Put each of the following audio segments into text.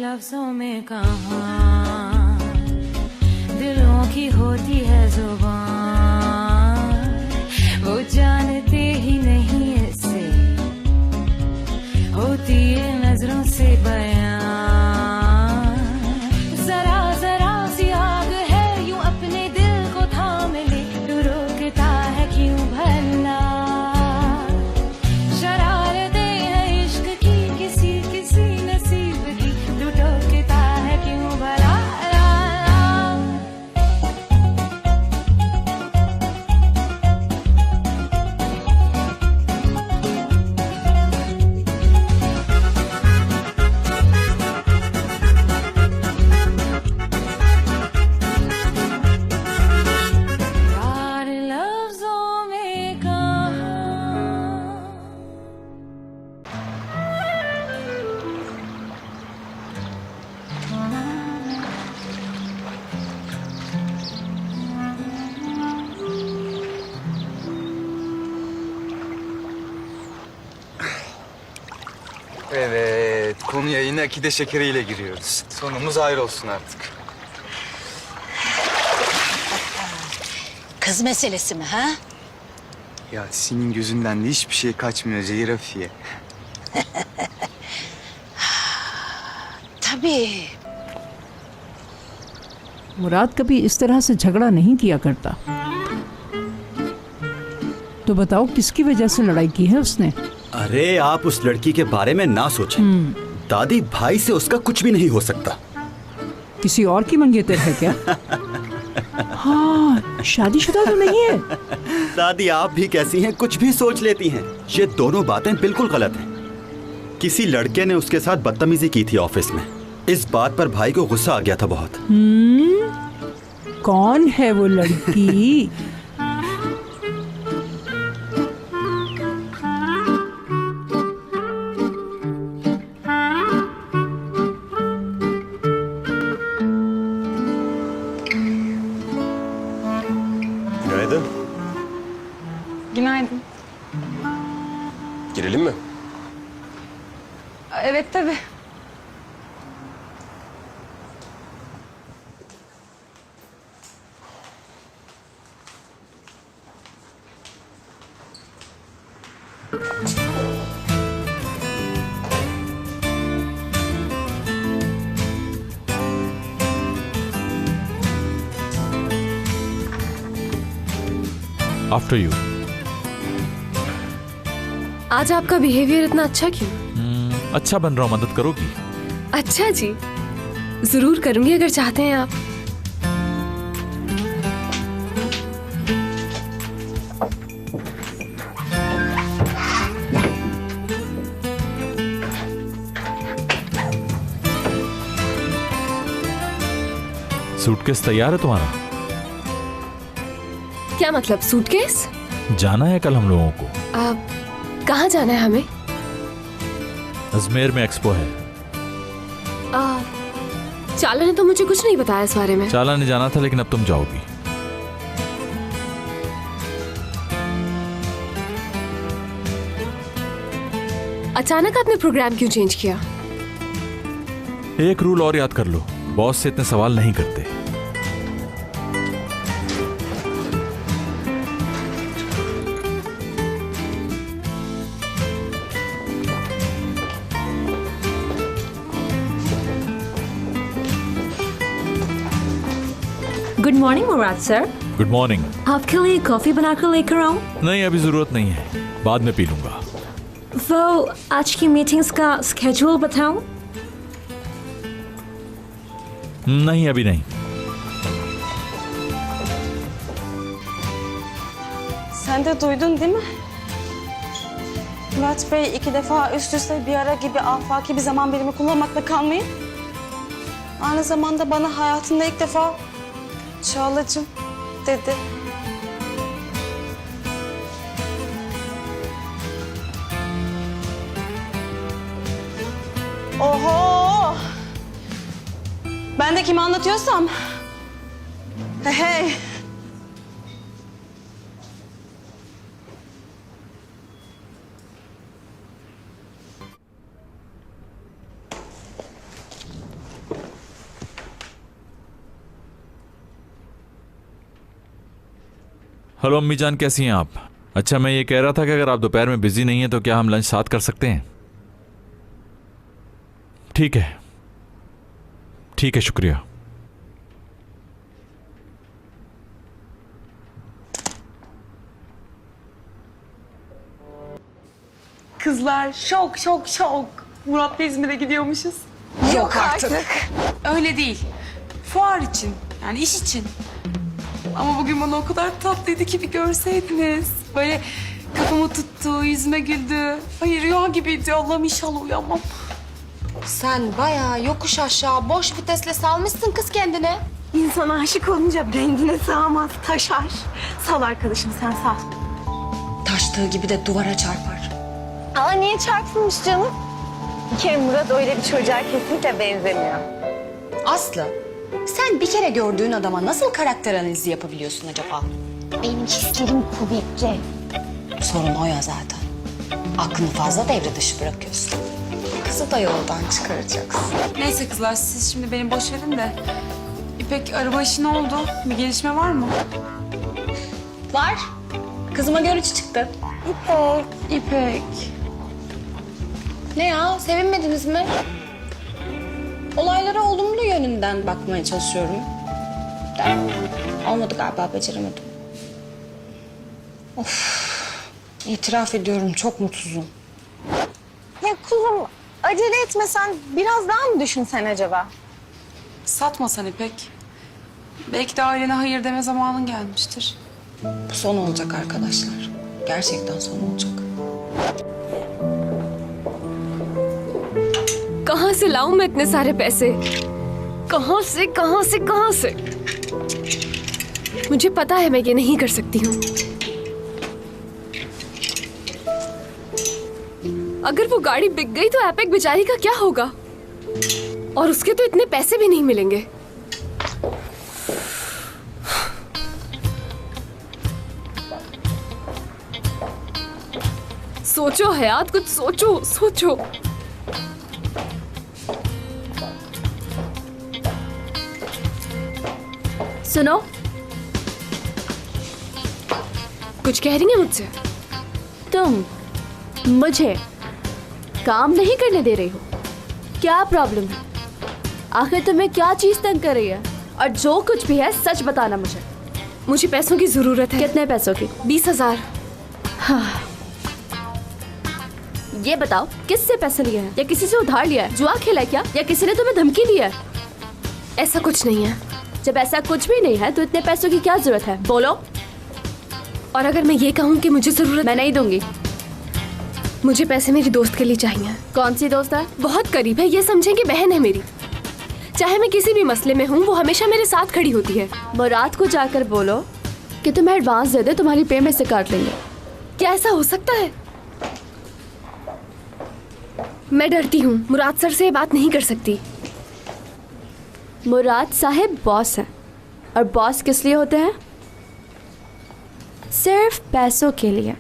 लफ्जों में कहाँ दिलों की होती है जुबान, वो जानते ही नहीं ऐसे होती है नजरों से बयां। जरा जरा सी आग है यूं अपने दिल को थाम ले, तू रोकता है क्यों भला? शरारतें हैं इश्क की किसी किसी नसीब की, तू टोकता है क्यों भला? Evet, konuya yine akide şekeriyle giriyoruz. Sonumuz ayrı olsun artık. Kız meselesi mi ha? Ya senin gözünden de hiçbir şey kaçmıyor Zehir Afiye. Tabii. मुराद कभी इस तरह से झगड़ा नहीं किया करता। तो बताओ किसकी वजह से लड़ाई की है उसने? अरे आप उस लड़की के बारे में ना सोचें। दादी, भाई से उसका कुछ भी नहीं हो सकता। किसी और की मंगेतर है क्या? हाँ, शादीशुदा तो नहीं है। दादी आप भी कैसी हैं, कुछ भी सोच लेती हैं। ये दोनों बातें बिल्कुल गलत हैं। किसी लड़के ने उसके साथ बदतमीजी की थी ऑफिस में। इस बात पर भाई को गुस्सा आ गया था बहुत। कौन है वो लड़की? Günaydın. Günaydın. Girelim mi? Evet tabii. After you. आज आपका बिहेवियर इतना अच्छा क्यों? अच्छा बन रहा हूँ, मदद करोगी? अच्छा जी, जरूर करूंगी अगर चाहते हैं आप। सूटकेस तैयार है तुम्हारा? क्या मतलब सूटकेस? जाना है कल हम लोगों को। कहाँ जाना है हमें? अजमेर में एक्सपो है। चाला ने तो मुझे कुछ नहीं बताया इस बारे में। चाला ने जाना था लेकिन अब तुम जाओगी। अचानक आपने प्रोग्राम क्यों चेंज किया? एक रूल और याद कर लो, बॉस से इतने सवाल नहीं करते। गुड मॉर्निंग मुराद सर। Good morning. आपके लिए कॉफी बनाकर लेकर आऊं? नहीं, अभी जरूरत नहीं है, बाद में पी लूंगा। वो आज की मीटिंग्स का स्केड्यूल बताऊं? नहीं, अभी नहीं। Sen de duydun değil mi? Murat Bey 2 defa üst üste bir ara gibi afaki bir zaman birimi kullanmakla kalmayın. Aynı zamanda bana hayatında ilk defa Çağlacığım dedi. Oho! Ben de kime anlatıyorsam. Hey hey! Hello अम्मी जान, कैसी हैं आप? अच्छा, मैं ये कह रहा था कि अगर आप दोपहर में बिजी नहीं हैं तो क्या हम लंच साथ कर सकते हैं? ठीक है, ठीक है, शुक्रिया। Kızlar şok şok şok. Murat'la İzmir'e gidiyormuşuz. Yok artık. Öyle değil. Fuar için. Yani iş için. Ama bugün bana o kadar tatlıydı ki bir görseydiniz. Böyle kafamı tuttu, yüzüme güldü. Ay rüya gibiydi. Allah'ım inşallah uyanmam. Sen bayağı yokuş aşağı boş vitesle salmışsın kız kendine. İnsan aşık olunca rengine sığamaz, taşar. Sal arkadaşım sen sal. Taştığı gibi de duvara çarpar. Aa niye çarpılmış canım? Bir kere Murat öyle bir çocuğa kesinlikle benzemiyor. Aslı, sen bir kere gördüğün adama nasıl karakter analizi yapabiliyorsun acaba? Benim hislerim kuvvetli. Sorun o ya zaten. Aklını fazla devre dışı bırakıyorsun. Kızı da yoldan çıkaracaksın. Neyse kızlar siz şimdi beni boş verin de. İpek araba işi ne oldu? Bir gelişme var mı? Var. Kızıma görücü çıktı. İpek. Ne ya, sevinmediniz mi? Olaylara olumlu yönünden bakmaya çalışıyorum. Olmadı galiba, beceremedim. Of, itiraf ediyorum çok mutsuzum. Ya kuzum acele etmesen biraz daha mı düşünsen acaba? Satmasan İpek. Belki de ailene hayır deme zamanın gelmiştir. Bu son olacak arkadaşlar. Gerçekten son olacak. कहाँ से लाऊं मैं इतने सारे पैसे? कहाँ से कहाँ से कहाँ से? मुझे पता है मैं ये नहीं कर सकती हूँ। अगर वो गाड़ी बिक गई तो एपेक बेचारी का क्या होगा? और उसके तो इतने पैसे भी नहीं मिलेंगे। सोचो हयात, कुछ सोचो सोचो। सुनो, कुछ कह रही है मुझसे? तुम मुझे काम नहीं करने दे रही हो? क्या प्रॉब्लम है? आखिर तुम्हें क्या चीज तंग कर रही है? और जो कुछ भी है सच बताना मुझे। मुझे पैसों की जरूरत है। कितने पैसों की? 20,000। हाँ। ये बताओ किससे पैसे लिए हैं? या किसी से उधार लिया है? जुआ खेला है क्या? या किसी ने तुम्हें धमकी दी है? ऐसा कुछ नहीं है। जब ऐसा कुछ भी नहीं है तो इतने पैसों की क्या जरूरत है? बोलो। और अगर मैं ये कहूँ कि मुझे जरूरत, मैं नहीं दूंगी। मुझे पैसे मेरी दोस्त के लिए चाहिए। कौन सी दोस्त है? बहुत करीब है, ये समझें कि बहन है मेरी। चाहे मैं किसी भी मसले में हूँ वो हमेशा मेरे साथ खड़ी होती है। मुराद को जाकर बोलो कि तुम्हें एडवांस दे दे, तुम्हारी पेमेंट से काट लेंगे। क्या ऐसा हो सकता है? मैं डरती हूँ, मुराद सर से ये बात नहीं कर सकती। मुराद साहिब बॉस हैं, और बॉस किस लिए होते हैं? सिर्फ पैसों के लिए।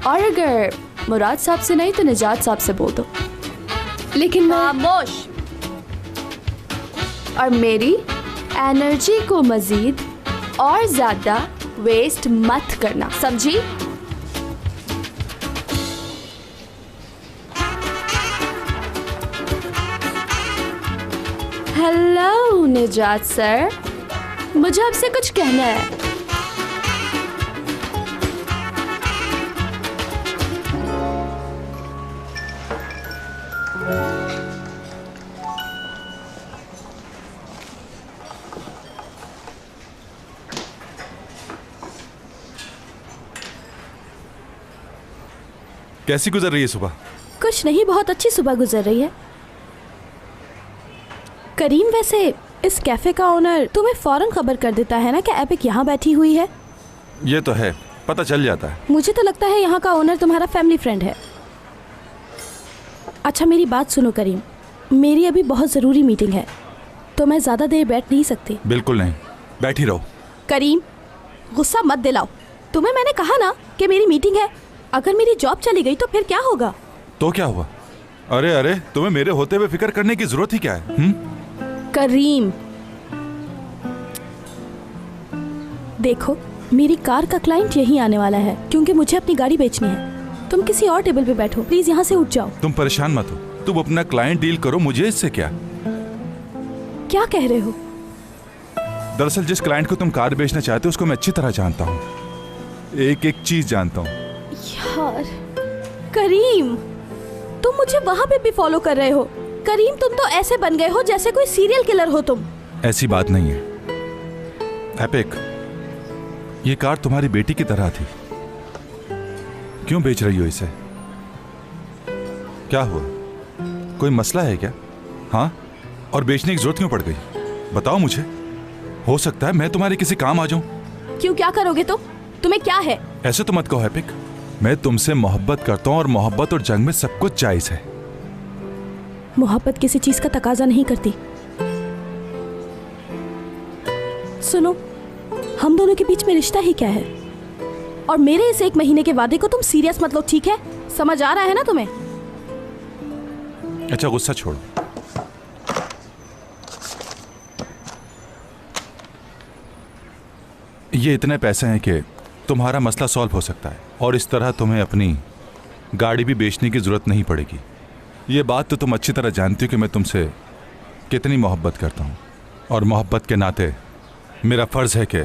और अगर मुराद साहब से नहीं तो निजात साहब से बोल दो। लेकिन मैं... खामोश। और मेरी एनर्जी को मजीद और ज्यादा वेस्ट मत करना, समझी? हेलो निजात सर, मुझे आपसे कुछ कहना है। कैसी गुजर रही है सुबह? कुछ नहीं, बहुत अच्छी सुबह गुजर रही है। करीम, वैसे इस कैफे का ओनर तुम्हें फौरन खबर कर देता है ना कि एपिक यहाँ बैठी हुई है? ये तो है, पता चल जाता है। मुझे तो लगता है यहाँ का ओनर तुम्हारा फैमिली फ्रेंड है। अच्छा मेरी बात सुनो करीम, मेरी अभी बहुत ज़रूरी मीटिंग है तो मैं ज़्यादा देर बैठ नहीं सकती। बिल्कुल नहीं, बैठी रहो। करीम गुस्सा मत दिलाओ, तुम्हें मैंने कहा ना कि मेरी मीटिंग है। अगर मेरी जॉब चली गई तो फिर क्या होगा? तो क्या हुआ? अरे अरे, तुम्हें मेरे होते हुए फिक्र करने की जरूरत ही क्या है? करीम देखो, मेरी कार का क्लाइंट यहीं आने वाला है क्योंकि मुझे अपनी गाड़ी बेचनी है। तुम किसी और टेबल पे बैठो, प्लीज यहाँ से उठ जाओ। तुम परेशान मत हो, तुम अपना क्लाइंट डील करो, मुझे इससे क्या। क्या कह रहे हो? दरअसल जिस क्लाइंट को तुम कार बेचना चाहते हो उसको मैं अच्छी तरह जानता हूँ, एक एक चीज जानता हूँ। यार करीम, तुम मुझे वहाँ पे भी फॉलो कर रहे हो। करीम, तुम तो ऐसे बन गए हो जैसे कोई सीरियल किलर हो तुम। ऐसी बात नहीं है एपिक, ये कार तुम्हारी बेटी की तरह थी, क्यों बेच रही हो इसे? क्या हुआ, कोई मसला है क्या? हाँ, और बेचने की जरूरत क्यों पड़ गई, बताओ मुझे। हो सकता है मैं तुम्हारे किसी काम आ जाऊं। क्यों, क्या करोगे तुम? तुम्हें क्या है? ऐसे तो मत कहो एपिक, मैं तुमसे मोहब्बत करता हूं और मोहब्बत और जंग में सब कुछ जायज है। मोहब्बत किसी चीज का तकाजा नहीं करती। सुनो, हम दोनों के बीच में रिश्ता ही क्या है? और मेरे इस 1 महीने के वादे को तुम सीरियस मत लो, ठीक है? समझ आ रहा है ना तुम्हें? अच्छा गुस्सा छोड़ो, ये इतने पैसे हैं कि तुम्हारा मसला सॉल्व हो सकता है और इस तरह तुम्हें अपनी गाड़ी भी बेचने की जरूरत नहीं पड़ेगी। ये बात तो तुम अच्छी तरह जानती हो कि मैं तुमसे कितनी मोहब्बत करता हूँ, और मोहब्बत के नाते मेरा फर्ज है कि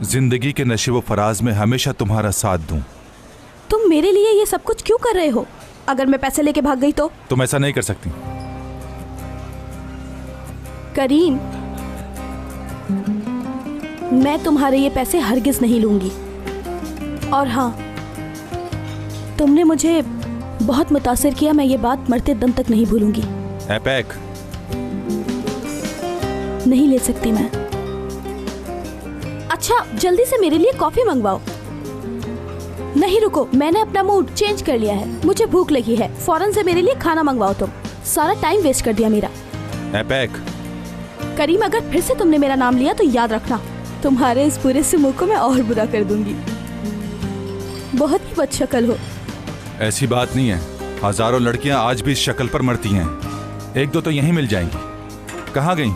जिंदगी के नशे व फराज में हमेशा तुम्हारा साथ दूं। तुम मेरे लिए ये सब कुछ क्यों कर रहे हो? अगर मैं पैसे लेके भाग गई तो? तुम ऐसा नहीं कर सकती। करीम, मैं तुम्हारे ये पैसे हरगिज नहीं लूंगी। और हाँ, तुमने मुझे बहुत मुतासिर किया, मैं ये बात मरते दम तक नहीं भूलूंगी। एपेक, नहीं ले सकती मैं। अच्छा, जल्दी से मेरे लिए कॉफी मंगवाओ। नहीं रुको, मैंने अपना मूड चेंज कर लिया है, मुझे भूख लगी है। फौरन से मेरे लिए खाना मंगवाओ। तुम सारा टाइम वेस्ट कर दिया मेरा। एपेक। करीम, अगर फिर से तुमने मेरा नाम लिया तो याद रखना, तुम्हारे इस बुरे से मुंह को मैं और बुरा कर दूंगी। बहुत ही बदशक्ल हो। ऐसी बात नहीं है, हजारों लड़कियां आज भी इस शक्ल पर मरती हैं, एक दो तो यहीं मिल जाएंगी। कहाँ गई?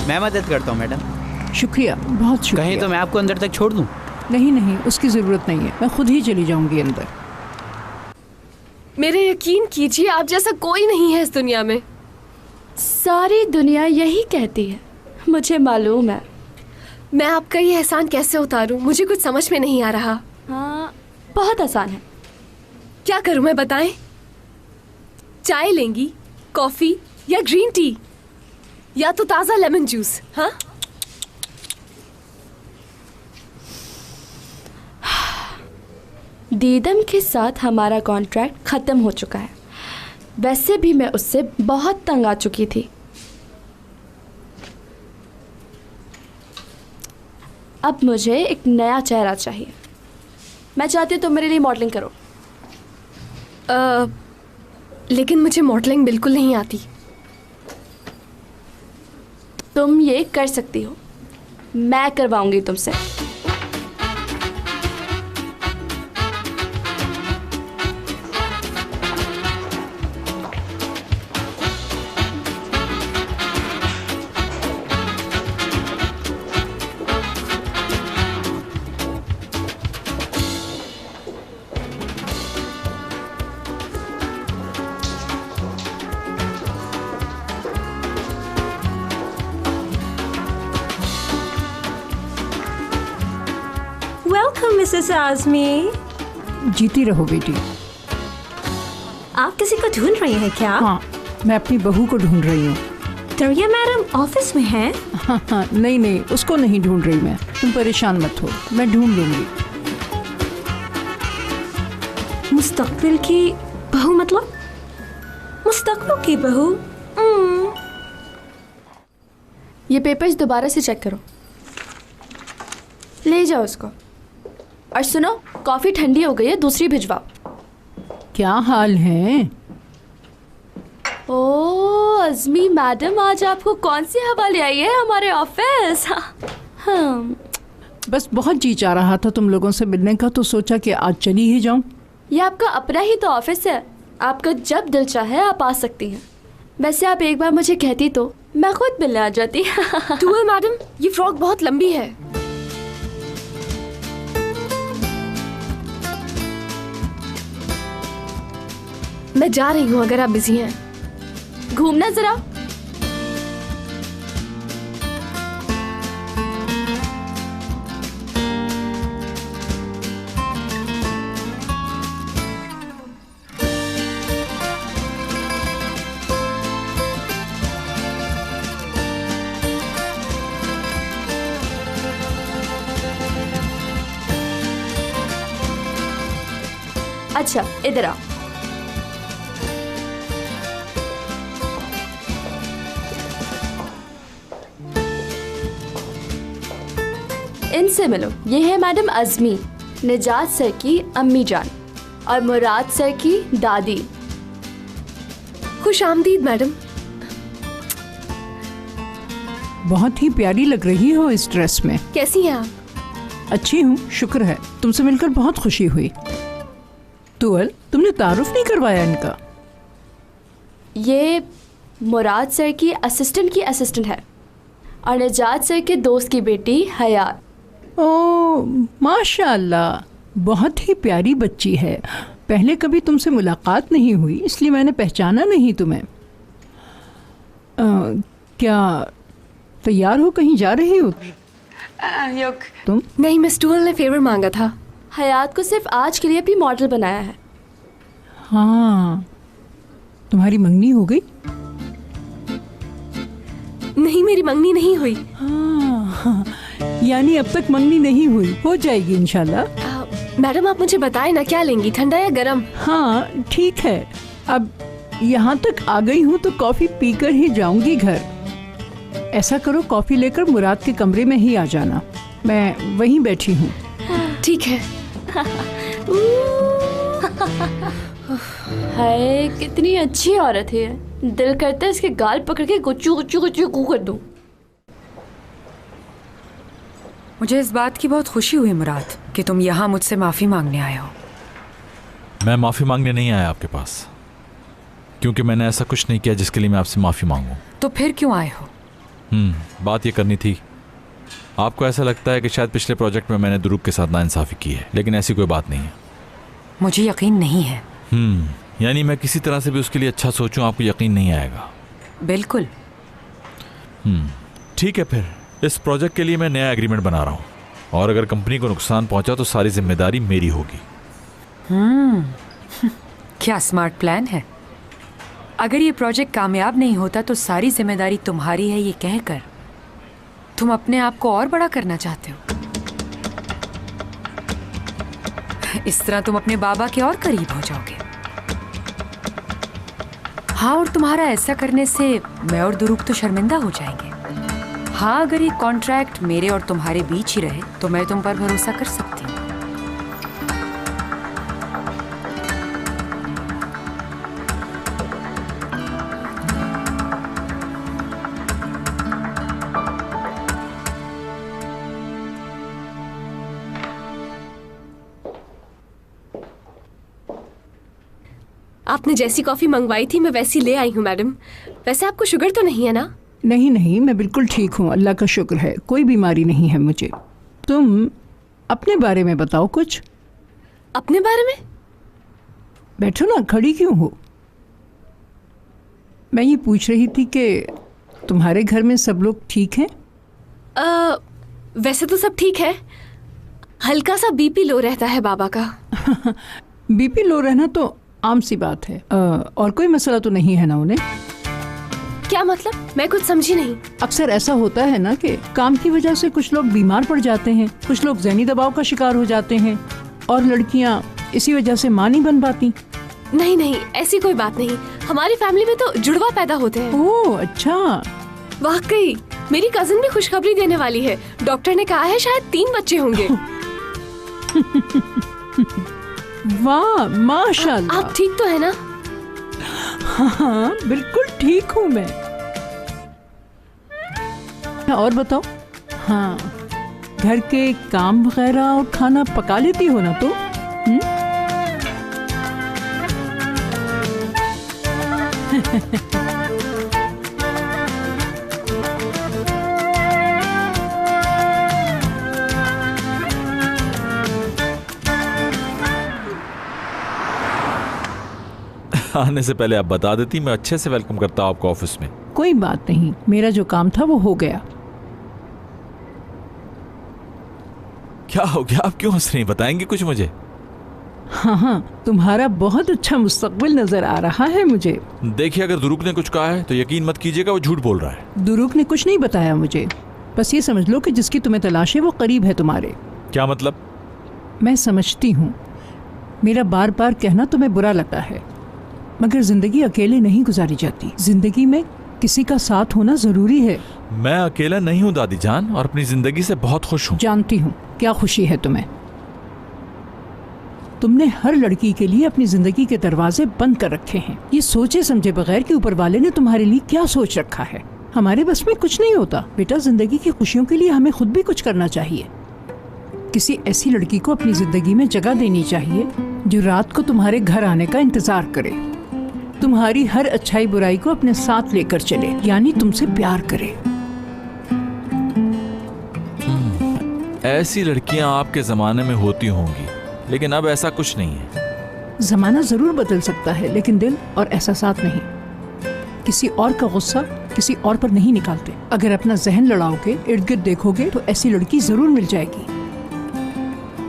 मैं मदद करता हूँ मैडम। शुक्रिया, बहुत शुक्रिया। कहीं तो मैं आपको अंदर तक छोड़ दूँ? नहीं नहीं, उसकी जरूरत नहीं है, मैं खुद ही चली जाऊंगी अंदर। मेरे यकीन कीजिए, आप जैसा कोई नहीं है इस दुनिया में। सारी दुनिया यही कहती है, मुझे मालूम है। मैं आपका ये एहसान कैसे उतारूं, मुझे कुछ समझ में नहीं आ रहा। हाँ, बहुत आसान है। क्या करूं मैं, बताएं? चाय लेंगी, कॉफी या ग्रीन टी, या तो ताजा लेमन जूस? हाँ, दीदम के साथ हमारा कॉन्ट्रैक्ट खत्म हो चुका है। वैसे भी मैं उससे बहुत तंग आ चुकी थी। अब मुझे एक नया चेहरा चाहिए। मैं चाहती हूँ तुम मेरे लिए मॉडलिंग करो। लेकिन मुझे मॉडलिंग बिल्कुल नहीं आती। तुम ये कर सकती हो, मैं करवाऊंगी तुमसे। Welcome Mrs Azmi. जीती रहो बेटी। आप किसी को ढूंढ रही हैं क्या? हाँ, मैं अपनी बहू को ढूंढ रही हूँ। दरिया मैडम ऑफिस में हैं? हाँ हाँ, नहीं नहीं, उसको नहीं ढूंढ रही मैं, तुम परेशान मत हो, मैं ढूंढ लूंगी। मुस्तकबिल की बहू मतलब? मुस्तकबिल की बहू? ये पेपर्स दोबारा से चेक करो। ले जाओ उसको। और सुनो, कॉफी ठंडी हो गई है, दूसरी भिजवाओ। क्या हाल है? ओ अज़मी मैडम, आज आपको कौन सी हवा ले आई है हमारे ऑफिस? हाँ। बस बहुत जी चाह रहा था तुम लोगों से मिलने का, तो सोचा कि आज चली ही जाऊं। ये आपका अपना ही तो ऑफिस है, आपका जब दिल चाहे आप आ सकती हैं। वैसे आप एक बार मुझे कहती तो मैं खुद मिलने आ जाती। टूअल मैडम, ये फ्रॉक बहुत लंबी है। मैं जा रही हूँ, अगर आप बिजी हैं। घूमना जरा। अच्छा, इधर आओ। इनसे मिलो। ये है मैडम अज़मी, निजात सर की अम्मी जान, और मुराद सर की दादी। खुश आमदीद मैडम। बहुत ही प्यारी लग रही हो इस ड्रेस में। कैसी हैं आप? अच्छी हूँ, शुक्र है। तुमसे मिलकर बहुत खुशी हुई। तुअल, तुमने तारुफ नहीं करवाया इनका? ये मुराद सर की असिस्टेंट है, और निजात सर के दोस्त की बेटी हयात। ओह माशाअल्लाह, बहुत ही प्यारी बच्ची है। पहले कभी तुमसे मुलाकात नहीं हुई, इसलिए मैंने पहचाना नहीं तुम्हें। क्या तैयार हो, कहीं जा रही हो? तुम? नहीं, मिस टूअल ने फेवर मांगा था। हयात को सिर्फ आज के लिए भी मॉडल बनाया है। हाँ, तुम्हारी मंगनी हो गई? नहीं, मेरी मंगनी नहीं हुई। हाँ, यानी अब तक मंगनी नहीं हुई, हो जाएगी इंशाल्लाह। मैडम आप मुझे बताएं ना, क्या लेंगी, ठंडा या गरम? हाँ ठीक है, अब यहाँ तक आ गई हूँ तो कॉफी पीकर ही जाऊंगी घर। ऐसा करो, कॉफी लेकर मुराद के कमरे में ही आ जाना, मैं वहीं बैठी हूँ। ठीक है। हाय, कितनी अच्छी औरत है। दिल करता है इसके गाल पकड़ के गुच्चू गुच्चू गुच्चू गू कर दूं। मुझे इस बात की बहुत खुशी हुई मुराद कि तुम यहाँ मुझसे माफ़ी मांगने आए हो। मैं माफ़ी मांगने नहीं आया आपके पास, क्योंकि मैंने ऐसा कुछ नहीं किया जिसके लिए मैं आपसे माफ़ी मांगूं। तो फिर क्यों आए हो? बात ये करनी थी। आपको ऐसा लगता है कि शायद पिछले प्रोजेक्ट में मैंने दुरूब के साथ नाइंसाफ़ी की है, लेकिन ऐसी कोई बात नहीं है। मुझे यकीन नहीं है। यानी मैं किसी तरह से भी उसके लिए अच्छा सोचूं, आपको यकीन नहीं आएगा? बिल्कुल। ठीक है, फिर इस प्रोजेक्ट के लिए मैं नया एग्रीमेंट बना रहा हूँ, और अगर कंपनी को नुकसान पहुंचा तो सारी जिम्मेदारी मेरी होगी। क्या स्मार्ट प्लान है। अगर ये प्रोजेक्ट कामयाब नहीं होता तो सारी जिम्मेदारी तुम्हारी है, ये कहकर तुम अपने आप को और बड़ा करना चाहते हो। इस तरह तुम अपने बाबा के और करीब हो जाओगे। हाँ, और तुम्हारा ऐसा करने से मैं और दुरूब तो शर्मिंदा हो जाएंगे। हाँ, अगर ये कॉन्ट्रैक्ट मेरे और तुम्हारे बीच ही रहे तो मैं तुम पर भरोसा कर सकती हूँ। आपने जैसी कॉफी मंगवाई थी मैं वैसी ले आई हूँ मैडम। वैसे आपको शुगर तो नहीं है ना? नहीं नहीं, मैं बिल्कुल ठीक हूँ, अल्लाह का शुक्र है, कोई बीमारी नहीं है मुझे। तुम अपने बारे में बताओ कुछ। अपने बारे में? बैठो ना, खड़ी क्यों हो? मैं ये पूछ रही थी कि तुम्हारे घर में सब लोग ठीक हैं? वैसे तो सब ठीक है, हल्का सा बीपी लो रहता है बाबा का। बीपी लो रहना तो आम सी बात है। और कोई मसला तो नहीं है ना उन्हें? क्या मतलब? मैं कुछ समझी नहीं। अक्सर ऐसा होता है ना कि काम की वजह से कुछ लोग बीमार पड़ जाते हैं, कुछ लोग ज़हनी दबाव का शिकार हो जाते हैं, और लड़कियां इसी वजह से मां नहीं बन पाती। नहीं नहीं, ऐसी कोई बात नहीं। हमारी फैमिली में तो जुड़वा पैदा होते हैं। ओह अच्छा। वाकई मेरी कजिन भी खुशखबरी देने वाली है। डॉक्टर ने कहा है शायद 3 बच्चे होंगे। वाह माशाल्लाह। आप ठीक तो है ना? हाँ बिल्कुल ठीक हूँ मैं। और बताओ, हाँ घर के काम वगैरह और खाना पका लेती हो ना तुम? आने से पहले आप बता देती, मैं अच्छे से वेलकम करता आपको ऑफिस में। कोई बात नहीं, मेरा जो काम था वो हो गया। क्या हो गया, आप क्यों हंस रही, बताएंगे कुछ मुझे? हाँ, तुम्हारा बहुत अच्छा मुस्तकबिल नजर आ रहा है मुझे। देखिए, अगर दुरुक ने कुछ कहा है तो यकीन मत कीजिएगा, वो झूठ बोल रहा है। दुरुक ने कुछ नहीं बताया मुझे। बस ये समझ लो कि जिसकी तुम्हें तलाश है वो करीब है तुम्हारे। क्या मतलब? मैं समझती हूँ, मेरा बार बार कहना तुम्हें बुरा लगता है, मगर जिंदगी अकेले नहीं गुजारी जाती। जिंदगी में किसी का साथ होना जरूरी है। मैं अकेला नहीं हूँ दादी जान, और अपनी जिंदगी से बहुत खुश हूँ। जानती हूँ क्या खुशी है तुम्हें। तुमने हर लड़की के लिए अपनी जिंदगी के दरवाजे बंद कर रखे हैं, ये सोचे समझे बगैर कि ऊपर वाले ने तुम्हारे लिए क्या सोच रखा है। हमारे बस में कुछ नहीं होता बेटा, जिंदगी की खुशियों के लिए हमें खुद भी कुछ करना चाहिए। किसी ऐसी लड़की को अपनी जिंदगी में जगह देनी चाहिए जो रात को तुम्हारे घर आने का इंतजार करे, तुम्हारी हर अच्छाई बुराई को अपने साथ लेकर चले, यानी तुमसे प्यार करे। ऐसी लड़कियां आपके जमाने में होती होंगी, लेकिन अब ऐसा कुछ नहीं है। जमाना जरूर बदल सकता है, लेकिन दिल और एहसासात नहीं। किसी और का गुस्सा किसी और पर नहीं निकालते। अगर अपना जहन लड़ाओगे, इर्द गिर्द देखोगे तो ऐसी लड़की जरूर मिल जाएगी।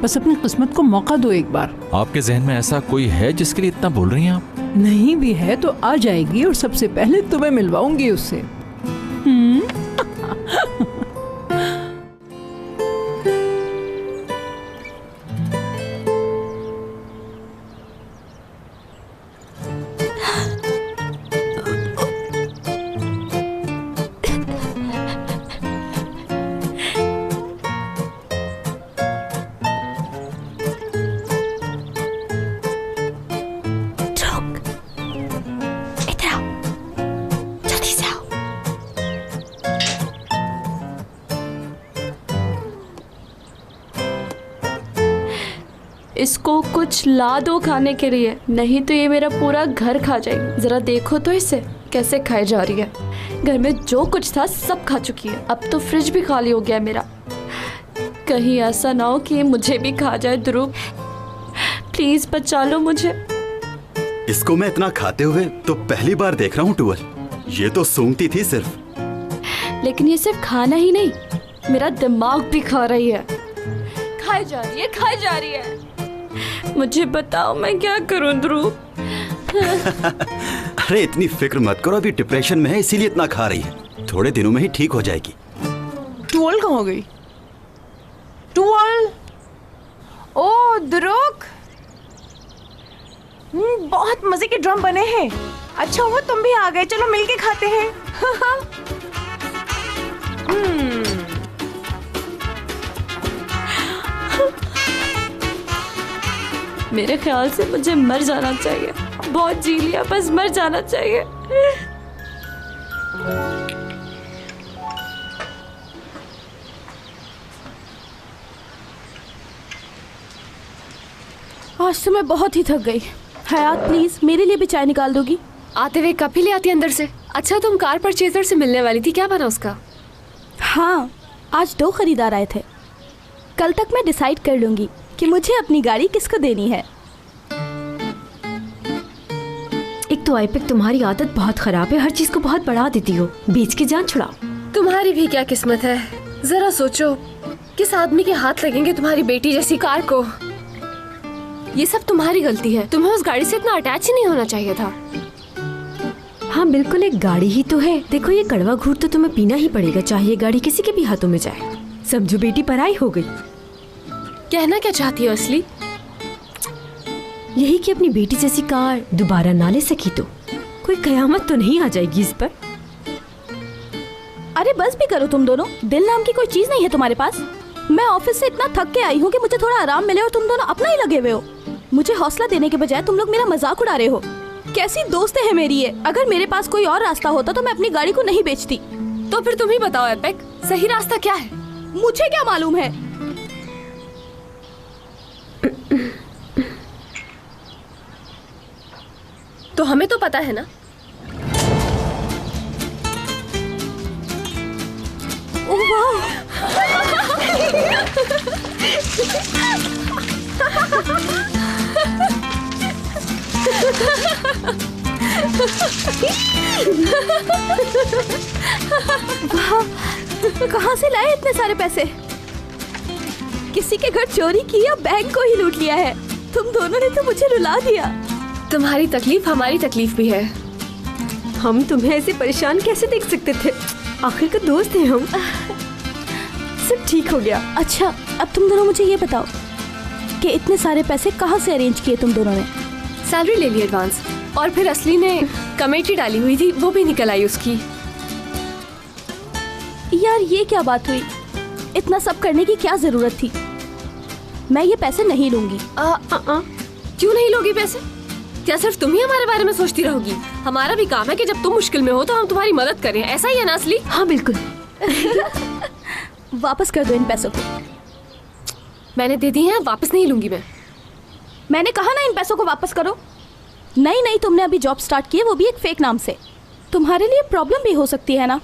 बस अपनी किस्मत को मौका दो एक बार। आपके जहन में ऐसा कोई है जिसके लिए इतना बोल रही हैं आप? नहीं भी है तो आ जाएगी, और सबसे पहले तुम्हें मिलवाऊंगी उससे। इसको कुछ ला दो खाने के लिए, नहीं तो ये मेरा पूरा घर खा जाएगी। जरा देखो तो इसे कैसे खाई जा रही है। घर में जो कुछ था सब खा चुकी है। अब तो फ्रिज भी खाली हो गया है मेरा। कहीं ऐसा ना हो कि ये मुझे भी खा जाए। ध्रुव प्लीज बचा लो मुझे। इसको मैं इतना खाते हुए तो पहली बार देख रहा हूँ टूवल। ये तो सूंघती थी सिर्फ। लेकिन ये सिर्फ खाना ही नहीं, मेरा दिमाग भी खा रही है। खाई जा रही है, खाई जा रही है। मुझे बताओ मैं क्या करूं ध्रुव? अरे इतनी फिक्र मत करो, अभी डिप्रेशन में है इसीलिए इतना खा रही है। थोड़े दिनों में ही ठीक हो जाएगी। टूवल कहाँ हो गई? टूवल! ओ ध्रुव, बहुत मजे के ड्रम बने हैं। अच्छा हुआ तुम भी आ गए, चलो मिलके खाते हैं। मेरे ख्याल से मुझे मर जाना चाहिए। बहुत जी लिया, बस मर जाना चाहिए। आज तो मैं बहुत ही थक गई। हयात प्लीज मेरे लिए भी चाय निकाल दोगी? आते हुए कप ही ले आती अंदर से। अच्छा तुम कार परचेजर से मिलने वाली थी, क्या बना उसका? हाँ, आज 2 खरीदार आए थे। कल तक मैं डिसाइड कर लूंगी कि मुझे अपनी गाड़ी किसको देनी है। एक तो आईपिक तुम्हारी आदत बहुत खराब है, हर चीज को बहुत बढ़ा देती हो, बीच की जान छुड़ाओ। तुम्हारी भी क्या किस्मत है। जरा सोचो किस आदमी के हाथ लगेंगे तुम्हारी बेटी जैसी कार को। ये सब तुम्हारी गलती है। तुम्हें उस गाड़ी से इतना अटैच ही नहीं होना चाहिए था। हाँ बिल्कुल, एक गाड़ी ही तो है। देखो ये कड़वा घूंट तो तुम्हें पीना ही पड़ेगा, चाहे ये गाड़ी किसी के भी हाथों में जाए। समझो बेटी पराई हो गई। कहना क्या चाहती हो असली? यही कि अपनी बेटी जैसी कार दोबारा ना ले सकी तो कोई कयामत तो नहीं आ जाएगी इस पर। अरे बस भी करो तुम दोनों, दिल नाम की कोई चीज नहीं है तुम्हारे पास। मैं ऑफिस से इतना थक के आई हूँ कि मुझे थोड़ा आराम मिले और तुम दोनों अपना ही लगे हुए हो। मुझे हौसला देने के बजाय तुम लोग मेरा मजाक उड़ा रहे हो। कैसी दोस्त है मेरी ये। अगर मेरे पास कोई और रास्ता होता तो मैं अपनी गाड़ी को नहीं बेचती। तो फिर तुम ही बताओ एपेक, सही रास्ता क्या है? मुझे क्या मालूम है। तो हमें तो पता है ना। ओह वाह। कहाँ से लाए इतने सारे पैसे? किसी के घर चोरी की या बैंक को ही लूट लिया है? तुम दोनों ने तो मुझे रुला दिया। तुम्हारी तकलीफ हमारी तकलीफ भी है। हम तुम्हें ऐसे परेशान कैसे देख सकते थे? आखिर का दोस्त हैं हम। सब ठीक हो गया। अच्छा, अब तुम दोनों मुझे ये बताओ कि इतने सारे पैसे कहाँ से अरेंज किए तुम दोनों ने? सैलरी ले ली एडवांस, और फिर असली ने कमेटी डाली हुई थी, वो भी निकल आई उसकी। यार ये क्या बात हुई? इतना सब करने की क्या जरूरत थी? मैं ये पैसे नहीं लूंगी। क्यों नहीं लोगी पैसे? क्या सिर्फ तुम ही हमारे बारे में सोचती रहोगी? हमारा भी काम है कि जब तुम मुश्किल में हो तो हम तुम्हारी मदद करें। ऐसा ही है ना असली? हाँ बिल्कुल। वापस कर दो इन पैसों को। मैंने दे दी हैं, वापस नहीं लूंगी मैं। मैंने कहा ना इन पैसों को वापस करो। नहीं, तुमने अभी जॉब स्टार्ट की है, वो भी एक फेक नाम से। तुम्हारे लिए प्रॉब्लम भी हो सकती है ना?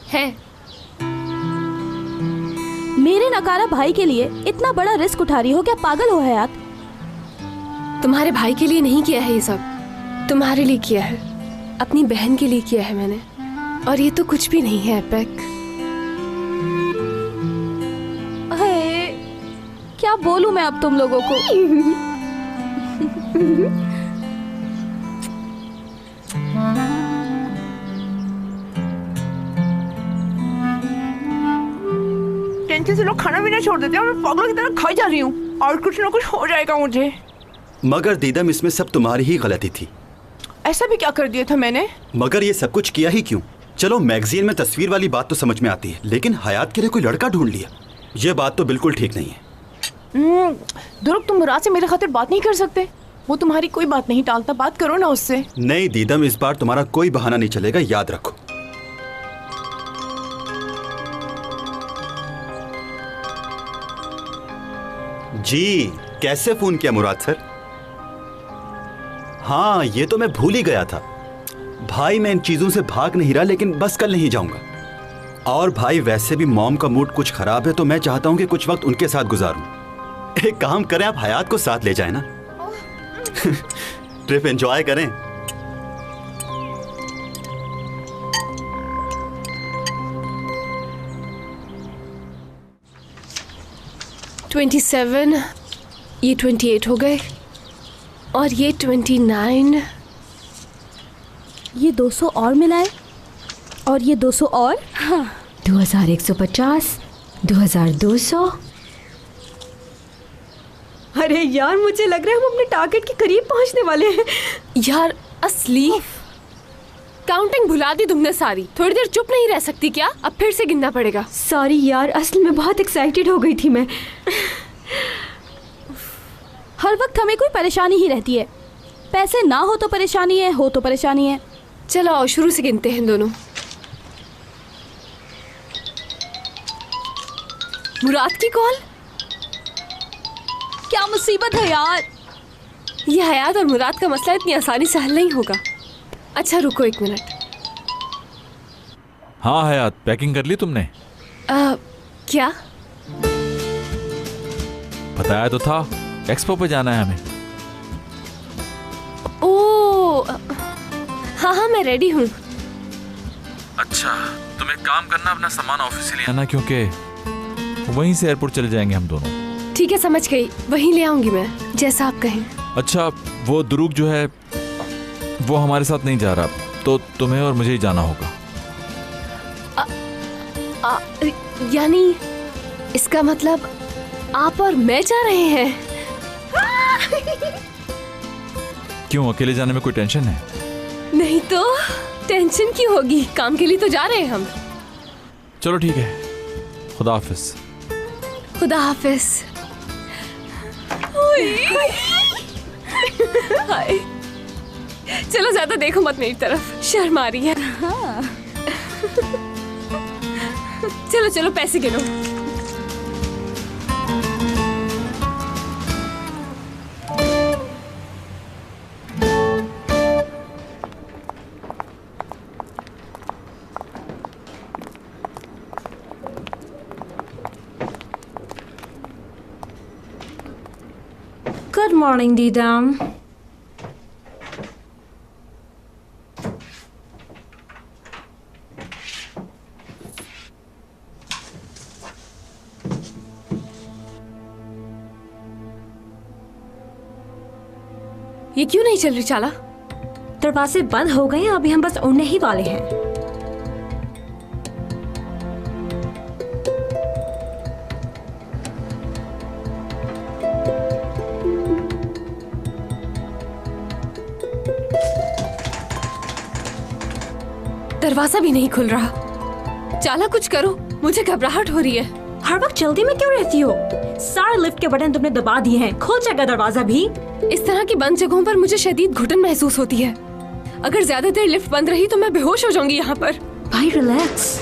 है। मेरे नकारा भाई के लिए इतना बड़ा रिस्क उठा रही हो? क्या पागल हो हयात? तुम्हारे भाई के लिए नहीं किया है ये सब, तुम्हारे लिए किया है, अपनी बहन के लिए किया है मैंने। और ये तो कुछ भी नहीं है एपेक। क्या बोलूं मैं अब तुम लोगों को? टेंशन से लोग खाना भी ना छोड़ देते हैं और मैं पागलों की तरह खाई जा रही हूँ और कुछ ना कुछ हो जाएगा मुझे। मगर दीदम, इसमें सब तुम्हारी ही गलती थी। ऐसा भी क्या कर दिया था मैंने? मगर ये सब कुछ किया ही क्यों? चलो मैगजीन में तस्वीर वाली बात तो समझ में आती है, लेकिन हयात के लिए कोई लड़का ढूंढ लिया, ये बात तो बिल्कुल ठीक नहीं है। दुरुक, तुम मुराद से मेरे खातिर बात नहीं कर सकते? वो तुम्हारी कोई बात नहीं टालता, बात करो ना उससे। नहीं दीदम, इस बार तुम्हारा कोई बहाना नहीं चलेगा, याद रखो। जी, कैसे फोन किया मुराद सर? हाँ, ये तो मैं भूल ही गया था। भाई मैं इन चीजों से भाग नहीं रहा, लेकिन बस कल नहीं जाऊंगा। और भाई वैसे भी मॉम का मूड कुछ खराब है, तो मैं चाहता हूं कि कुछ वक्त उनके साथ गुजारूं। एक काम करें, आप हयात को साथ ले जाएं ना। ट्रिप एंजॉय करें। $27, ये 28 हो गए, और ये 29। ये 200 और मिलाए, और ये 200 और। हाँ। 2150, 2200। अरे यार, मुझे लग रहा है हम अपने टारगेट के करीब पहुंचने वाले हैं। यार असली, काउंटिंग भुला दी तुमने सारी। थोड़ी देर चुप नहीं रह सकती क्या? अब फिर से गिनना पड़ेगा। सॉरी यार, असल में बहुत एक्साइटेड हो गई थी मैं। हर वक्त हमें कोई परेशानी ही रहती है। पैसे ना हो तो परेशानी है, हो तो परेशानी है। चलो आओ शुरू से गिनते हैं दोनों। मुराद की कॉल। क्या मुसीबत है यार। ये हयात और मुराद का मसला इतनी आसानी से हल नहीं होगा। अच्छा रुको 1 मिनट। हाँ हयात, पैकिंग कर ली तुमने? क्या? बताया तो था, एक्सपो पे जाना है हमें। ओह हाँ, मैं रेडी हूँ। अच्छा, तुम एक काम करना, अपना सामान ऑफिस से ले आना, क्योंकि वहीं से एयरपोर्ट चले जाएंगे हम दोनों। ठीक है, समझ गई, वहीं ले आऊंगी मैं, जैसा आप कहें। अच्छा, वो दुरूक जो है वो हमारे साथ नहीं जा रहा, तो तुम्हें और मुझे ही जाना होगा। यानी इसका मतलब आप और मैं जा रहे हैं? क्यों, अकेले जाने में कोई टेंशन है? नहीं तो टेंशन क्यों होगी, काम के लिए तो जा रहे हैं हम। चलो ठीक है, खुदा हाफिज। खुदा हाफिज। हाय चलो ज्यादा देखो मत मेरी तरफ, शर्म आ रही है। हाँ। चलो चलो पैसे गिनो। Good morning, Didam. ये क्यों नहीं चल रही चाला? दरवाजे बंद हो गए हैं, अभी हम बस उड़ने ही वाले हैं। दरवाजा भी नहीं खुल रहा। चाला कुछ करो, मुझे घबराहट हो रही है। हर वक्त जल्दी में क्यों रहती हो? सारे लिफ्ट के बटन तुमने दबा दिए हैं, खुल जाएगा दरवाजा भी। इस तरह की बंद जगहों पर मुझे शदीद घुटन महसूस होती है। अगर ज्यादा देर लिफ्ट बंद रही तो मैं बेहोश हो जाऊंगी यहाँ पर। भाई रिलैक्स।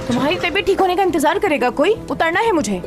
तुम्हारी तबीयत ठीक होने का इंतजार करेगा कोई? उतरना है मुझे।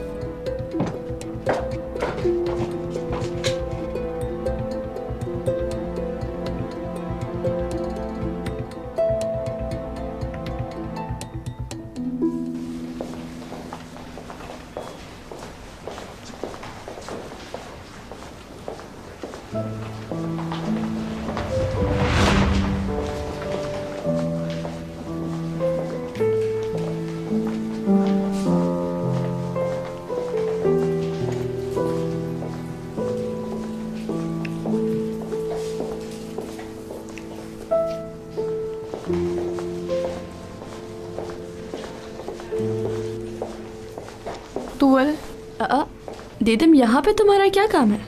दीदम, यहाँ पे तुम्हारा क्या काम है?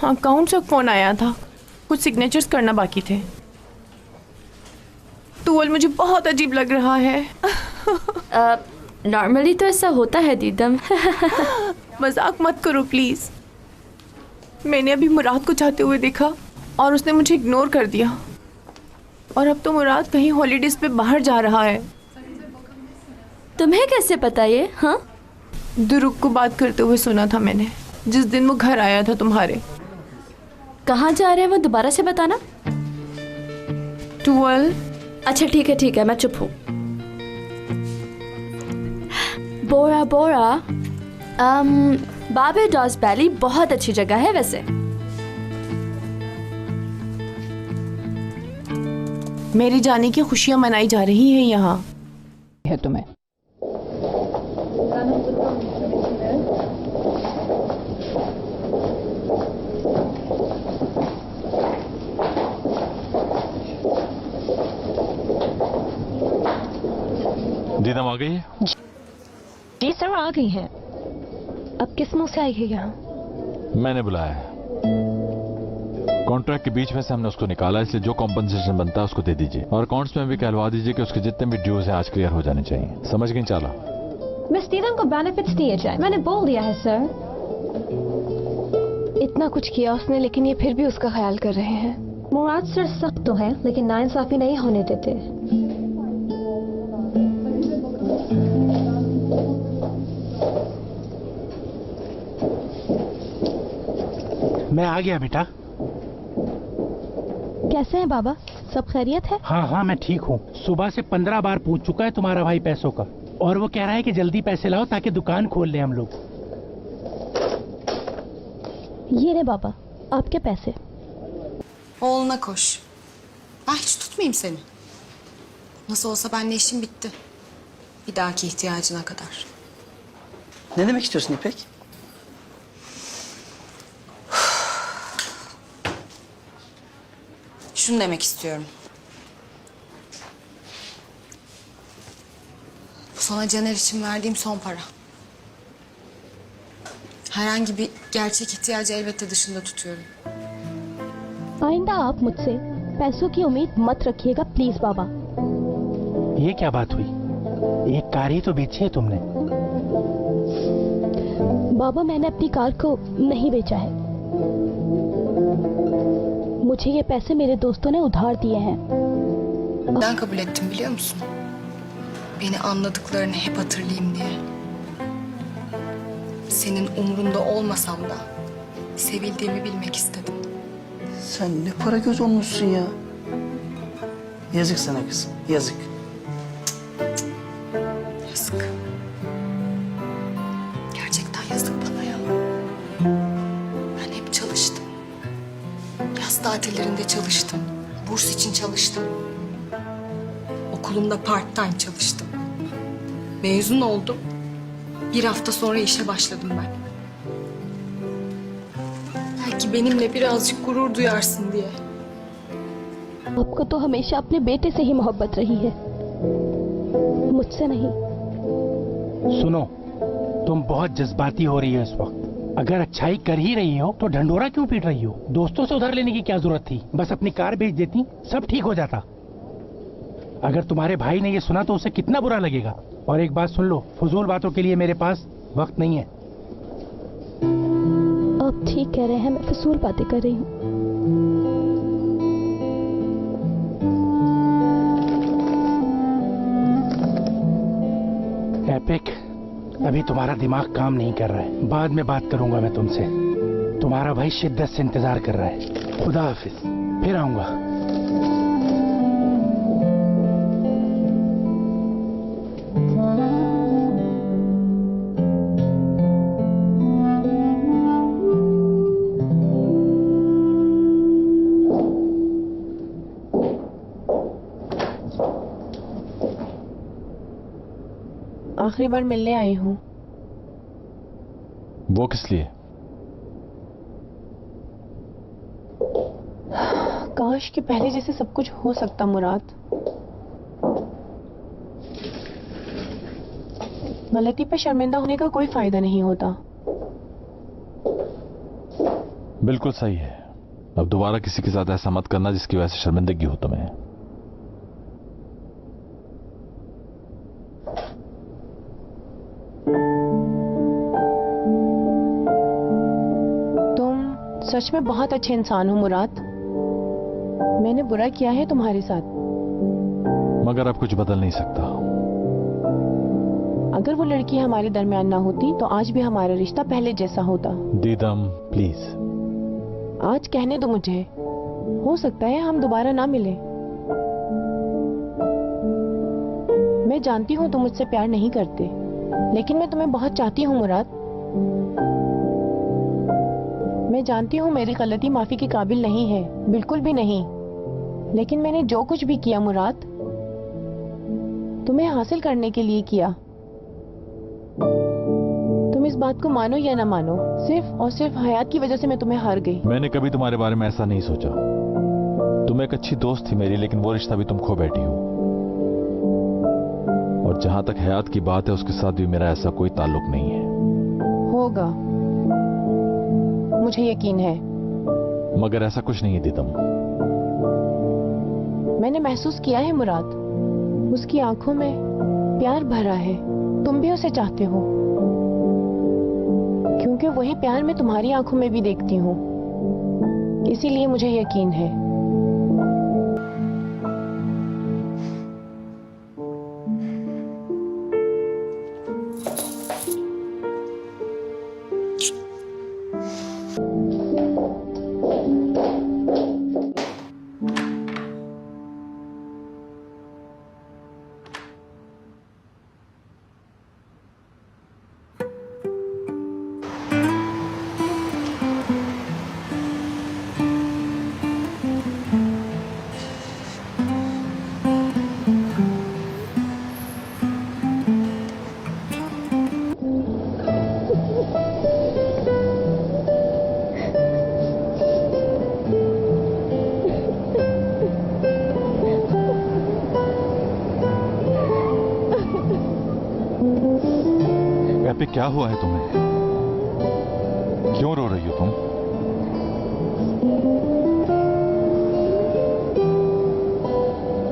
अकाउंट से फोन आया था, कुछ सिग्नेचर्स करना बाकी थे। तुअल मुझे बहुत अजीब लग रहा है। नॉर्मली तो ऐसा होता है दीदम। मजाक मत करो प्लीज। मैंने अभी मुराद को जाते हुए देखा और उसने मुझे इग्नोर कर दिया। और अब तो मुराद कहीं हॉलीडेज पे बाहर जा रहा है। तुम्हें कैसे पता ये? हाँ, दुरुक को बात करते हुए सुना था मैंने, जिस दिन वो घर आया था तुम्हारे। कहाँ जा रहे हैं वो दोबारा से बताना। टूअल। अच्छा ठीक है, मैं चुप हूँ। बोरा बोरा, बारबाडोस वैली बहुत अच्छी जगह है वैसे। मेरे जाने की खुशियाँ मनाई जा रही हैं यहाँ। है तुम्हें दीदम आ गई है? जी सर, आ गई हैं। अब किस मुंह से आई है यहाँ? मैंने बुलाया है। कॉन्ट्रैक्ट के बीच में से हमने उसको निकाला, इसलिए जो कॉम्पनसेशन बनता है उसको दे दीजिए। और अकाउंट्स में भी कहलवा दीजिए कि उसके जितने भी ड्यूज हैं आज क्लियर हो जाने चाहिए। समझ गई चाला? मिस दीदम को बेनिफिट्स दिए जाए, मैंने बोल दिया है सर। इतना कुछ किया उसने, लेकिन ये फिर भी उसका ख्याल कर रहे हैं। मुराद सर सख्त तो है, लेकिन नाइंसाफी नहीं होने देते। मैं आ गया बेटा। कैसे हैं बाबा, सब खैरियत है? हाँ, मैं ठीक हूँ। सुबह से 15 बार पूछ चुका है तुम्हारा भाई पैसों का, और वो कह रहा है कि जल्दी पैसे लाओ ताकि दुकान खोल ले हम लोग। ये रे बाबा, आपके पैसे। Oğluna koş. Ben hiç tutmayayım seni. Nasıl olsa benimle işim bitti. Bir dahaki ihtiyacına kadar. Ne demek istiyorsun İpek? Şunu demek istiyorum. Bu sana Caner için verdiğim son para. Herhangi bir gerçek ihtiyacı elbette dışında tutuyorum. आइंदा आप मुझसे पैसों की उम्मीद मत रखिएगा please बाबा। ये क्या बात हुई? एक कार ही तो बेची है तुमने। बाबा, मैंने अपनी कार को नहीं बेचा है। मुझे ये पैसे मेरे दोस्तों ने उधार दिए हैं. Neden kabul ettim biliyor musun? Beni anladıklarını hep hatırlayayım diye. Senin umrunda olmasam da sevildiğimi bilmek istedim. Sen ne para göz olmuşsun ya. Yazık sana kızım, yazık. Yazık. Gerçekten yazık bana ya. Ben hep çalıştım. Yaz tatillerinde çalıştım. Burs için çalıştım. Okulumda part-time çalıştım. Mezun oldum. Bir hafta sonra işe başladım ben. Belki benimle birazcık gurur duyarsın diye. आपको तो हमेशा अपने बेटे से ही मोहब्बत रही है, मुझसे नहीं. सुनो, तुम बहुत जज्बाती हो रही हो इस वक्त. अगर अच्छाई कर ही रही हो तो ढंढोरा क्यों पीट रही हो? दोस्तों से उधार लेने की क्या जरूरत थी? बस अपनी कार बेच देती, सब ठीक हो जाता. अगर तुम्हारे भाई ने ये सुना तो उसे कितना बुरा लगेगा. और एक बात सुन लो, फजूल बातों के लिए मेरे पास वक्त नहीं है. आप ठीक कह रहे हैं, मैं फजूल बातें कर रही हूँ. एपिक, अभी तुम्हारा दिमाग काम नहीं कर रहा है. बाद में बात करूंगा मैं तुमसे. तुम्हारा भाई शिद्दत से इंतजार कर रहा है. खुदा हाफिज, फिर आऊंगा. आखिरी बार मिलने आई हूँ. वो किस लिए? काश कि पहले जैसे सब कुछ हो सकता मुराद. गलती पे शर्मिंदा होने का कोई फायदा नहीं होता. बिल्कुल सही है. अब दोबारा किसी के साथ ऐसा मत करना जिसकी वजह से शर्मिंदगी हो तुम्हें. सच में बहुत अच्छे इंसान हो मुराद. मैंने बुरा किया है तुम्हारे साथ. मगर अब कुछ बदल नहीं सकता. अगर वो लड़की हमारे दरमियान ना होती तो आज भी हमारा रिश्ता पहले जैसा होता. दीदम प्लीज. आज कहने दो मुझे. हो सकता है हम दोबारा ना मिले. मैं जानती हूँ तुम मुझसे प्यार नहीं करते, लेकिन मैं तुम्हें बहुत चाहती हूँ मुराद. मैं जानती हूँ मेरी गलती माफी के काबिल नहीं है, बिल्कुल भी नहीं. लेकिन मैंने जो कुछ भी किया मुराद, तुम्हें हासिल करने के लिए किया. तुम इस बात को मानो या ना मानो, सिर्फ और सिर्फ हयात की वजह से मैं तुम्हें हार गई. मैंने कभी तुम्हारे बारे में ऐसा नहीं सोचा. तुम एक अच्छी दोस्त थी मेरी, लेकिन वो रिश्ता भी तुम खो बैठी हो. और जहां तक हयात की बात है, उसके साथ भी मेरा ऐसा कोई ताल्लुक नहीं है. होगा, मुझे यकीन है. मगर ऐसा कुछ नहीं है दीदम. मैंने महसूस किया है मुराद. उसकी आंखों में प्यार भरा है. तुम भी उसे चाहते हो, क्योंकि वही प्यार मैं तुम्हारी आंखों में भी देखती हूँ. इसीलिए मुझे यकीन है. पे क्या हुआ है तुम्हें? क्यों रो रही हो तुम?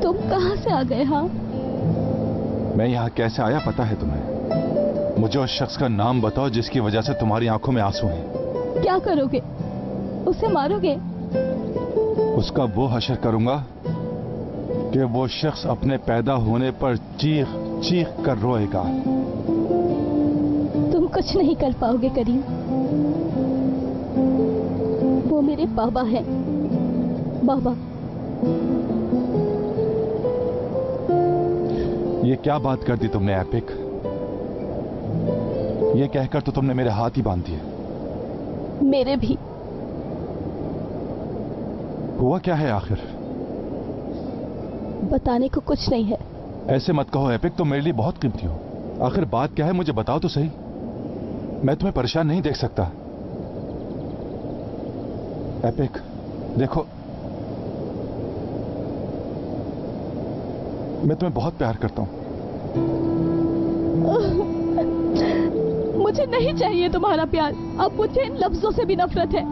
तुम कहाँ से आ गए? हाँ, मैं यहाँ कैसे आया पता है तुम्हें? मुझे उस शख्स का नाम बताओ जिसकी वजह से तुम्हारी आंखों में आंसू हैं। क्या करोगे? उसे मारोगे? उसका वो हशर करूंगा कि वो शख्स अपने पैदा होने पर चीख चीख कर रोएगा। तुम कुछ नहीं कर पाओगे करीम। वो मेरे बाबा हैं। बाबा। ये क्या बात कर दी तुमने एपिक? ये कहकर तो तुमने मेरे हाथ ही बांध दिए। मेरे भी। हुआ क्या है आखिर? बताने को कुछ नहीं है। ऐसे मत कहो एपिक, तुम मेरे लिए बहुत कीमती हो। आखिर बात क्या है मुझे बताओ तो सही। मैं तुम्हें परेशान नहीं देख सकता। एपिक देखो, मैं तुम्हें बहुत प्यार करता हूं। मुझे नहीं चाहिए तुम्हारा प्यार। अब मुझे इन लफ्जों से भी नफरत है।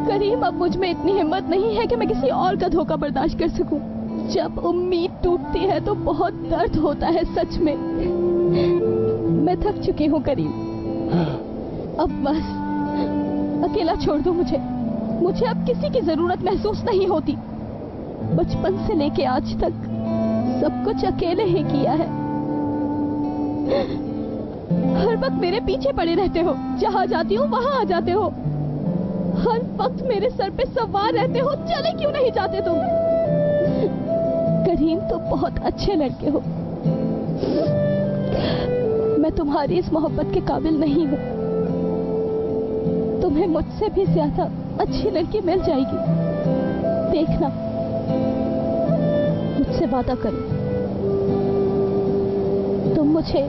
करीम, अब मुझ में इतनी हिम्मत नहीं है कि मैं किसी और का धोखा बर्दाश्त कर सकूं। जब उम्मीद टूटती है तो बहुत दर्द होता है सच में। मैं थक चुकी हूँ करीम। अब बस अकेला छोड़ दो मुझे। मुझे अब किसी की जरूरत महसूस नहीं होती। बचपन से लेके आज तक सब कुछ अकेले ही किया है। हर वक्त मेरे पीछे पड़े रहते हो। जहाँ जाती हूँ वहाँ आ जाते हो। हर वक्त मेरे सर पे सवार रहते हो। चले क्यों नहीं जाते तुम? करीम, तो बहुत अच्छे लड़के हो। मैं तुम्हारी इस मोहब्बत के काबिल नहीं हूँ। तुम्हें मुझसे भी ज्यादा अच्छी लड़की मिल जाएगी। देखना, मुझसे वादा करो। तुम मुझे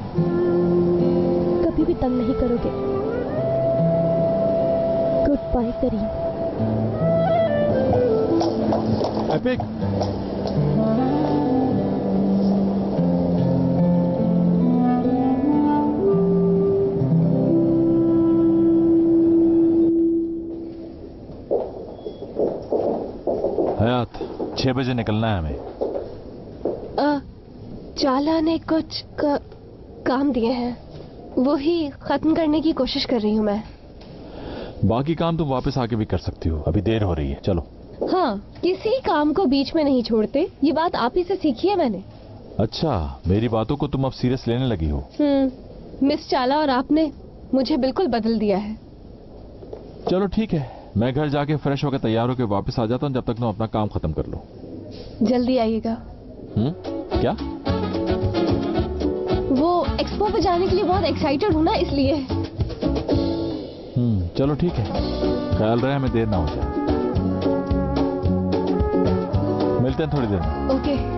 कभी भी तंग नहीं करोगे। गुड बाय करीम। एपिक, हयात 6 बजे निकलना है हमें। चाला ने कुछ काम दिए हैं, वो ही खत्म करने की कोशिश कर रही हूँ मैं। बाकी काम तुम वापस आके भी कर सकती हो, अभी देर हो रही है। चलो। हाँ, किसी काम को बीच में नहीं छोड़ते। ये बात आप ही से सीखी है मैंने। अच्छा, मेरी बातों को तुम अब सीरियस लेने लगी हो। मिस चाला और आपने मुझे बिल्कुल बदल दिया है। चलो ठीक है, मैं घर जाके फ्रेश होकर तैयार होकर वापस आ जाता हूँ। जब तक तुम अपना काम खत्म कर लो। जल्दी आइएगा। क्या? वो एक्सपो पे जाने के लिए बहुत एक्साइटेड हूँ ना, इसलिए। चलो ठीक है, ख्याल रहे हमें देर ना हो जाए। मिलते हैं थोड़ी देर में। ओके।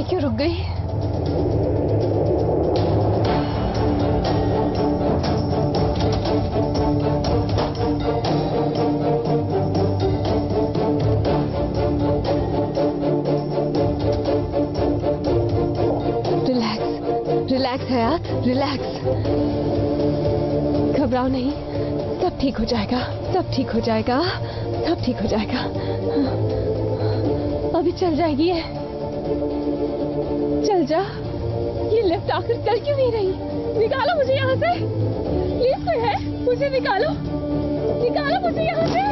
क्यों रुक गई? रिलैक्स हयात, रिलैक्स। घबराओ नहीं, सब ठीक हो जाएगा, सब ठीक हो जाएगा, सब ठीक हो जाएगा। अभी चल जाएगी ये। चल जा। ये लिफ्ट आखिर चल क्यों नहीं रही? निकालो मुझे यहाँ से, प्लीज कोई है, मुझे निकालो, निकालो मुझे यहाँ से।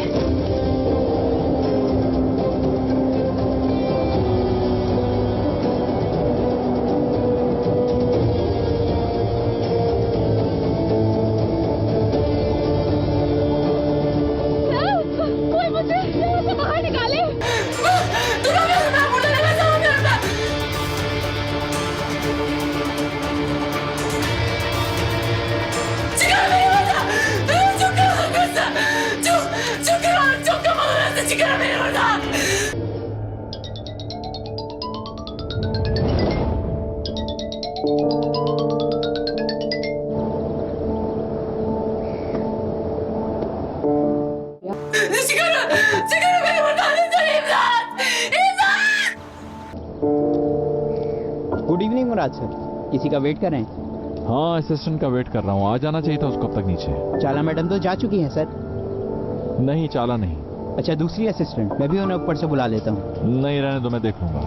गुड इवनिंग मुराद सर, किसी का वेट कर रहे हैं? हाँ, असिस्टेंट का वेट कर रहा हूँ। आ जाना चाहिए था उसको अब तक नीचे। चाला मैडम तो जा चुकी हैं सर। नहीं, चाला नहीं। अच्छा, दूसरी असिस्टेंट? मैं भी उन्हें ऊपर से बुला लेता हूँ। नहीं, रहने दो, मैं देख लूंगा।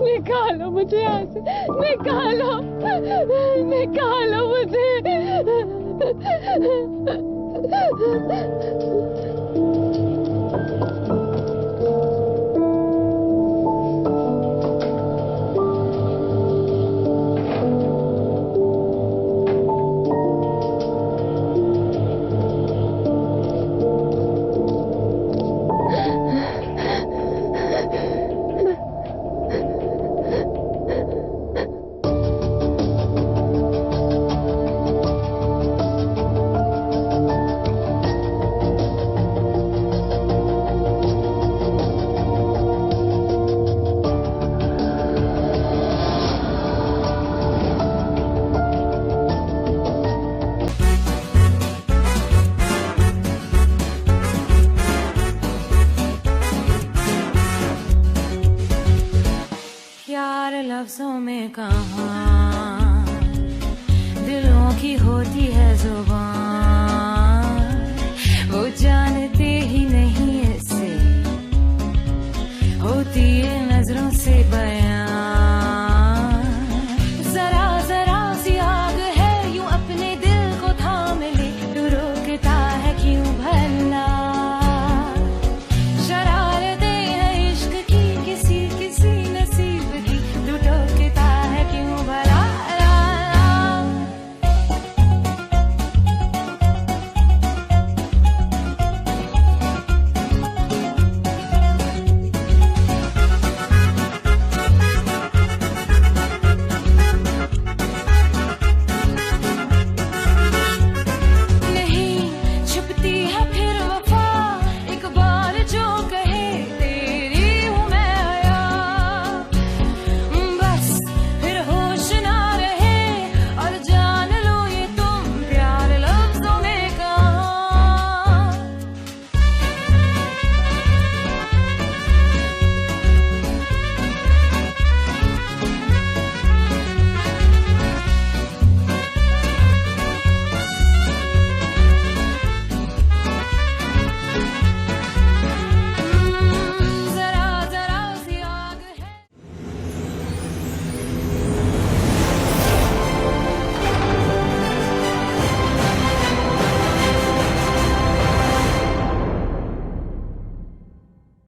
निकालो मुझे यहाँ से, निकालो, निकालो मुझे। प्यार लफ्जों में कहाँ, दिलों की होती है जुबान, वो जाने